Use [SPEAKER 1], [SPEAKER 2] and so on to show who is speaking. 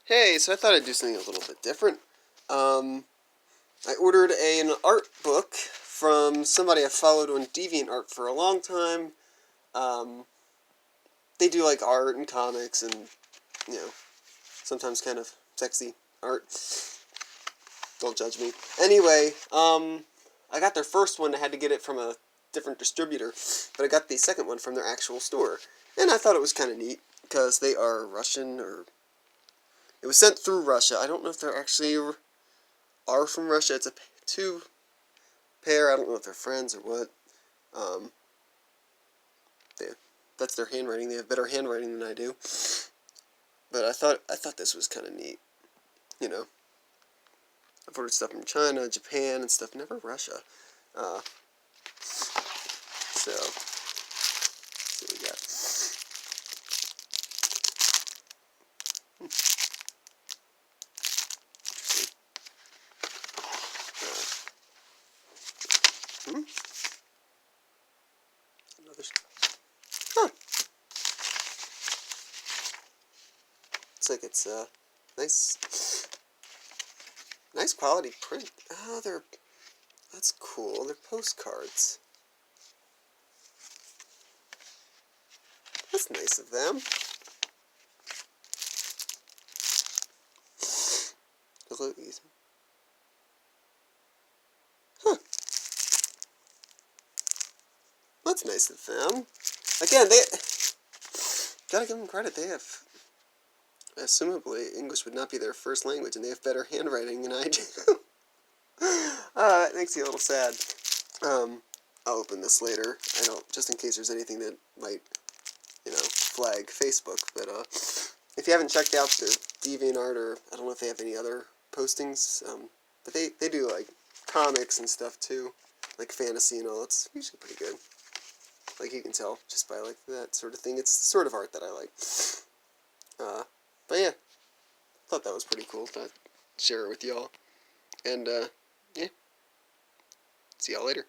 [SPEAKER 1] Hey, so I thought I'd do something a little bit different. I ordered an art book from somebody I followed on DeviantART for a long time. They do like art and comics and, you know, sometimes kind of sexy art. Don't judge me. Anyway, I got their first one. I had to get it from a different distributor, but I got the second one from their actual store. And I thought it was kind of neat, because they are Russian, or it was sent through Russia. I don't know if they're actually are from Russia. It's a two pair. I don't know if they're friends or what. That's their handwriting. They have better handwriting than I do. But I thought this was kind of neat. You know, I've ordered stuff from China, Japan, and stuff. Never Russia. So let's see what we got. Another. Huh. Looks like it's nice quality print. Oh, that's cool. They're postcards. That's nice of them. Hello, Ethan. Huh. That's nice of them. Again, they gotta give them credit. They have, assumably, English would not be their first language, and they have better handwriting than I do. It makes you a little sad. I'll open this later. I don't, just in case there's anything that might, flag Facebook. But if you haven't checked out their DeviantArt, or I don't know if they have any other postings, but they do like comics and stuff too, like fantasy and all. It's usually pretty good. Like you can tell just by like that sort of thing. It's the sort of art that I like. But yeah, thought that was pretty cool to share it with y'all. And yeah, see y'all later.